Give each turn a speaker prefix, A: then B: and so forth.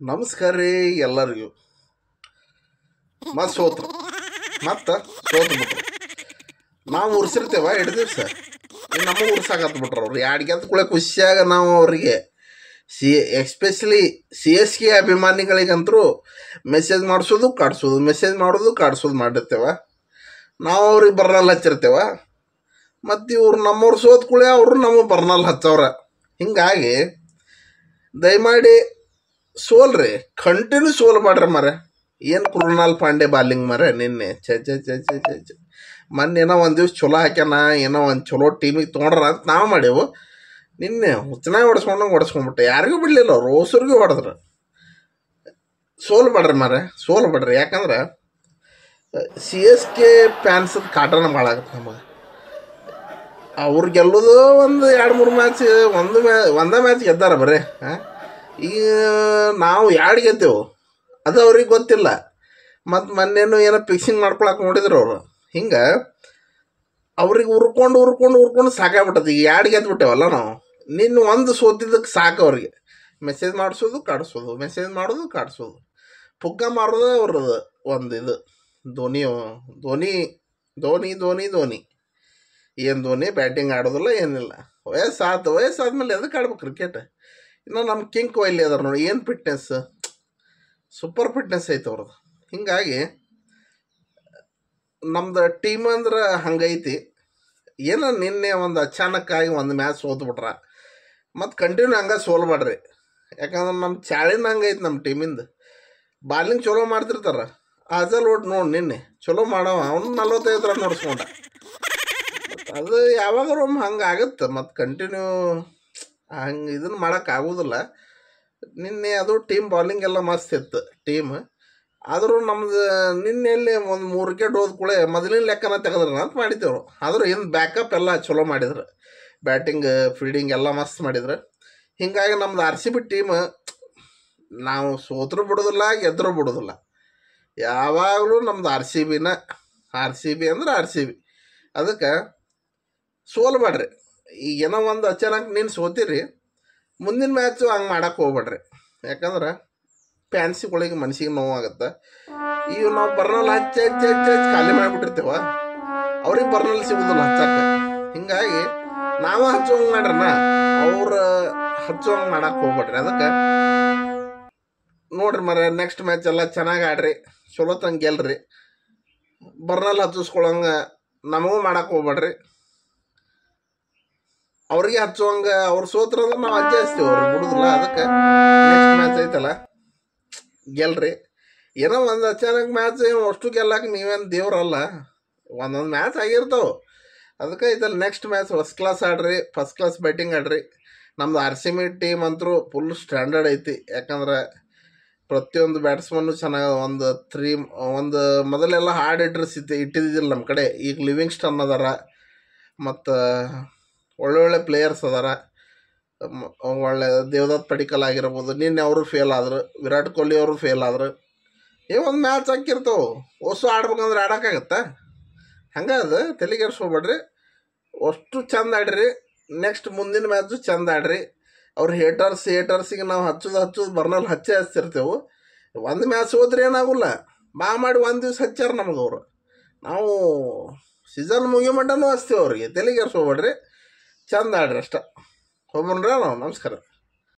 A: ನಮಸ್ಕಾರ ರೀ ಎಲ್ಲರಿಗೂ. ಸೋತ್ರು ಮತ್ತು ಸೋತ್ಬಿಟ್ರು. ನಾವು ಉರ್ಸಿರ್ತೇವ 2 ದಿವಸ, ನಮ್ಮ ಉರ್ಸಾಕತ್ ಬಿಟ್ರು ಅವ್ರು. 2 ಗೆದ್ದು ಕೂಡ ಖುಷಿಯಾಗ ನಾವು ಅವರಿಗೆ ಎಸ್ಪೆಷಲಿ CSK ಅಭಿಮಾನಿಗಳಿಗಂತರೂ ಮೆಸೇಜ್ ಮಾಡಿಸೋದು ಕಾಡ್ಸೋದು, ಮೆಸೇಜ್ ಮಾಡೋದು ಕಾಡ್ಸೋದು ಮಾಡಿರ್ತೇವ. ನಾವು ಅವ್ರಿಗೆ ಬರ್ನಲ್ ಹಚ್ಚಿರ್ತೇವ, ಮತ್ತು ಇವ್ರು ನಮ್ಮವ್ರು ಸೋತ್ ಕೂಡ ಅವರು ನಮಗೆ ಬರ್ನಲ್ ಹಚ್ಚವ್ರ. ಹಿಂಗಾಗಿ ದಯಮಾಡಿ ಸೋಲ್ರಿ, ಕಂಟಿನ್ಯೂ ಸೋಲ್ ಮಾಡ್ರಿ ಮರ. ಏನು ಕೃಣಾಲ್ ಪಾಂಡೆ ಬಾಲಿಂಗ್ ಮರ ನಿನ್ನೆ ಚ ಮೊನ್ನೆ ಏನೋ ಒಂದು ದಿವ್ಸ ಚಲೋ ಹಾಕ್ಯಾನ, ಏನೋ ಒಂದು ಚಲೋ ಟೀಮಿಗೆ ತೊಗೊಂಡ್ರ ಅಂತ ನಾವು ಮಾಡೇವು. ನಿನ್ನೆ ಹುಚ್ಚನಾಗಿ ಹೊಡೆಸ್ಕೊಂಡ್ಬಿಟ್ಟೆ, ಯಾರಿಗೂ ಬಿಡಲಿಲ್ಲ ಅವ್ರು, ಹೊಸರಿಗೂ ಹೊಡೆದ್ರು. ಸೋಲ್ ಮಾಡ್ರಿ ಮರ, ಸೋಲ್ ಬಿಡ್ರಿ. ಯಾಕಂದ್ರೆ CSK ಫ್ಯಾನ್ಸದ ಕಾಟನ ಭಾಳ ಆಗತ್ತೆ ನಮಗೆ. ಅವ್ರು ಗೆಲ್ಲೋದು ಒಂದು 2-3 ಮ್ಯಾಚ್, ಒಂದೇ ಮ್ಯಾಚ್ ಗೆದ್ದಾರ ಬರೀ. ಈಗ ನಾವು 2 ಗೆದ್ದೇವು, ಅದು ಅವ್ರಿಗೆ ಗೊತ್ತಿಲ್ಲ. ಮತ್ತು ಮೊನ್ನೇನು ಏನೋ ಫಿಕ್ಸಿಂಗ್ ಮಾಡ್ಕೊಳಕ್ಕೆ ನೋಡಿದ್ರು ಅವರು. ಹಿಂಗೆ ಅವ್ರಿಗೆ ಉರ್ಕೊಂಡು ಸಾಕಾಗ್ಬಿಟ್ಟದ. ಈಗ 2 ಗೆದ್ಬಿಟ್ಟೇವಲ್ಲ ನಾವು. ನಿನ್ನ ಒಂದು ಸೋತಿದ್ದಕ್ಕೆ ಸಾಕು ಅವ್ರಿಗೆ. ಮೆಸೇಜ್ ಮಾಡಿಸೋದು ಕಾಡಿಸೋದು, ಮೆಸೇಜ್ ಮಾಡೋದು ಕಾಡಿಸೋದು, ಪುಗ್ಗ ಮಾರೋದು ಅವ್ರದ್ದು ಒಂದು ಇದು. ಧೋನಿ ಏನು ಧೋನಿ ಬ್ಯಾಟಿಂಗ್ ಆಡೋದಿಲ್ಲ, ಏನಿಲ್ಲ. ವಯಸ್ಸಾದ್ಮೇಲೆ ಎದಕ್ಕೆ ಆಡ್ಬೇಕು ಕ್ರಿಕೆಟ್? ಇನ್ನು ನಮ್ಮ ಕಿಂಗ್ ಕೊಹ್ಲಿ ಅದಾರ ನೋಡಿ, ಏನು ಫಿಟ್ನೆಸ್, ಸೂಪರ್ ಫಿಟ್ನೆಸ್ ಐತೆ ಅವ್ರದ್ದು. ಹಿಂಗಾಗಿ ನಮ್ದು ಟೀಮ್ ಅಂದ್ರೆ ಹಂಗೈತಿ. ಏನೋ ನಿನ್ನೆ ಒಂದು ಅಚಾನಕ್ಕಾಗಿ ಒಂದು ಮ್ಯಾಚ್ ಸೋತ್ಬಿಟ್ರ, ಮತ್ತು ಕಂಟಿನ್ಯೂ ಹಂಗೆ ಸೋಲ್ಬೇಡ್ರಿ. ಯಾಕಂದ್ರೆ ನಮ್ಮ ಚಾಳಿನ ಹಂಗೈತಿ. ನಮ್ಮ ಟೀಮಿಂದ ಬಾಲಿಂಗ್ ಚಲೋ ಮಾಡ್ತಿರ್ತಾರೆ. ಅಜಲ್ ಒಟ್ಟು ನೋಡಿ ನಿನ್ನೆ ಚಲೋ ಮಾಡವ, ಅವನು 45 ರನ್ ನೋಡಿಸ್ಕೊಂಡ. ಅದು ಯಾವಾಗಾರು ಒಮ್ಮೆ ಹಂಗೆ ಆಗುತ್ತೆ, ಮತ್ತು ಕಂಟಿನ್ಯೂ ಹಂಗೆ ಇದನ್ನು ಮಾಡೋಕ್ಕಾಗೋದಿಲ್ಲ. ನಿನ್ನೆ ಅದು ಟೀಮ್ ಬಾಲಿಂಗ್ ಎಲ್ಲ ಮಸ್ತ್ ಇತ್ತು ಟೀಮ್. ಆದರೂ ನಮ್ದು ನಿನ್ನೆಯಲ್ಲಿ ಒಂದು 3 ವಿಕೆಟ್ ಹೋದ ಕೂಡ ಮೊದಲಿನ ಲೆಕ್ಕನ ತೆಗೆದ್ರ ಅಂತ ಮಾಡಿದ್ದೇವೆ. ಆದರೂ ಹಿಂದೆ ಬ್ಯಾಕಪ್ ಎಲ್ಲ ಚಲೋ ಮಾಡಿದ್ರು, ಬ್ಯಾಟಿಂಗ್ ಫೀಲ್ಡಿಂಗ್ ಎಲ್ಲ ಮಸ್ತ್ ಮಾಡಿದ್ರು. ಹಿಂಗಾಗಿ ನಮ್ದು RCB ಟೀಮ್ ನಾವು ಸೋತರೂ ಬಿಡೋದಿಲ್ಲ, ಗೆದ್ದರೂ ಬಿಡೋದಿಲ್ಲ. ಯಾವಾಗಲೂ ನಮ್ದು RCB ಅಂದ್ರೆ RCB. ಅದಕ್ಕೆ ಸೋಲ್ಬೇಡ್ರಿ. ಈಗ ಏನೋ ಒಂದು ಅಚಾನಕ್ ನೀನು ಸೋತಿರಿ, ಮುಂದಿನ ಮ್ಯಾಚು ಹಂಗೆ ಮಾಡೋಕ್ಕೆ ಹೋಗ್ಬೇಡ್ರಿ. ಯಾಕಂದ್ರೆ ಫ್ಯಾನ್ಸಿಗಳಿಗೆ ಮನಸ್ಸಿಗೆ ನೋವಾಗುತ್ತೆ. ಈಗ ನಾವು ಬರ್ನಲ್ ಹಚ್ಚಿ ಖಾಲಿ ಮಾಡಿಬಿಟ್ಟಿರ್ತೇವ, ಅವ್ರಿಗೆ ಬರ್ನಲ್ ಸಿಗೋದಿಲ್ಲ ಹಚ್ಚಕ್ಕೆ. ಹಿಂಗಾಗಿ ನಾವು ಹಚ್ಚೋಂಗೆ ಮಾಡ್ರನ, ಅವ್ರು ಹಚ್ಚೋಂಗೆ ಮಾಡಕ್ಕೆ ಹೋಗ್ಬೇಡ್ರಿ. ಅದಕ್ಕೆ ನೋಡ್ರಿ ಮರ, ನೆಕ್ಸ್ಟ್ ಮ್ಯಾಚ್ ಎಲ್ಲ ಚೆನ್ನಾಗಿ ಆಡ್ರಿ, ಚಲೋ ತಂಗೆ ಗೆಲ್ರಿ. ಬರ್ನಲ್ ಹಚ್ಚಿಸ್ಕೊಳಂಗೆ ನಮಗೂ ಮಾಡಕ್ಕೆ ಹೋಗ್ಬೇಡ್ರಿ. ಅವ್ರಿಗೆ ಹಚ್ಚುವಂಗೆ ಅವ್ರು ಸೋತ್ರಂದ್ರೆ ನಾವು ಹಚ್ಚಿಸ್ತೀವಿ, ಅವ್ರಿಗೆ ಬಿಡುದಿಲ್ಲ. ಅದಕ್ಕೆ ನೆಕ್ಸ್ಟ್ ಮ್ಯಾಚ್ ಐತಲ್ಲ ಗೆಲ್ರಿ. ಏನೋ ಒಂದು ಅಚಾನಕ್ ಮ್ಯಾಚ್ ಅಷ್ಟು ಗೆಲ್ಲಕ್ಕೆ ನೀವೇನು ದೇವ್ರಲ್ಲ, ಒಂದೊಂದು ಮ್ಯಾಚ್ ಆಗಿರ್ತಾವೆ. ಅದಕ್ಕೆ ಐತಲ್ಲ ನೆಕ್ಸ್ಟ್ ಮ್ಯಾಚ್ ಫಸ್ಟ್ ಕ್ಲಾಸ್ ಆಡ್ರಿ, ಫಸ್ಟ್ ಕ್ಲಾಸ್ ಬ್ಯಾಟಿಂಗ್ ಆಡ್ರಿ. ನಮ್ದು RCB ಟೀಮ್ ಅಂತೂ ಫುಲ್ ಸ್ಟ್ಯಾಂಡರ್ಡ್ ಐತಿ. ಯಾಕಂದ್ರೆ ಪ್ರತಿಯೊಂದು ಬ್ಯಾಟ್ಸ್ಮನ್ನು ಚೆನ್ನಾಗಿ ಒಂದು ಮೊದಲೆಲ್ಲ ಹಾರ್ಡ್ ಹಿಟ್ಟರ್ಸ್ ಇಟ್ಟಿದ್ದಿಲ್ಲ ನಮ್ಮ ಕಡೆ. ಈಗ ಲಿವಿಂಗ್ಸ್ಟನ್ ಅದಾರ, ಮತ್ತು ಒಳ್ಳೊಳ್ಳೆ ಪ್ಲೇಯರ್ಸ್ ಅದಾರ. ಒಳ್ಳೆ ದೇವದತ್ ಪಡಿಕಲ್ ಆಗಿರ್ಬೋದು, ನಿನ್ನೆ ಅವರು ಫೇಲ್ ಆದರು. ವಿರಾಟ್ ಕೊಹ್ಲಿ ಅವರು ಫೇಲ್ ಆದರು. ಒಂದು ಮ್ಯಾಚ್ ಹಾಕಿರ್ತಾವೆ, ಹೊಸ ಆಡ್ಬೇಕಂದ್ರೆ ಆಡೋಕ್ಕಾಗತ್ತಾ? ಹಂಗೆ ಅದು ತಲೆಗೆಡ್ಸ್ಕೊಬೇಡ್ರಿ. ಅಷ್ಟು ಚಂದ ಆಡ್ರಿ. ನೆಕ್ಸ್ಟ್ ಮುಂದಿನ ಮ್ಯಾಚು ಚಂದ ಆಡ್ರಿ. ಅವ್ರು ಹೇಟರ್ಸಿಗೆ ನಾವು ಹಚ್ಚೋದು ಬರ್ನಲ್ಲಿ ಹಚ್ಚಿರ್ತೀವಿ. ಒಂದು ಮ್ಯಾಚ್ ಹೋದ್ರೆ ಏನಾಗೋಲ್ಲ, ಮಾಡಿ ಒಂದು ದಿವ್ಸ ಹಚ್ಚಾರ ನಮಗವ್ರು. ನಾವು ಸೀಸನ್ ಮುಗಿಯೋ ಮಟ್ಟನೂ ಹಚ್ತೀವಿ ಅವ್ರಿಗೆ. ತಲೆಗೆಡ್ಸ್ಕೊಬೇಡ್ರಿ, ಚಂದ ಆಡ್ರಿ ಅಷ್ಟ. ಹೋಗ್ಬನ್ರಿ ನಾವು. ನಮಸ್ಕಾರ.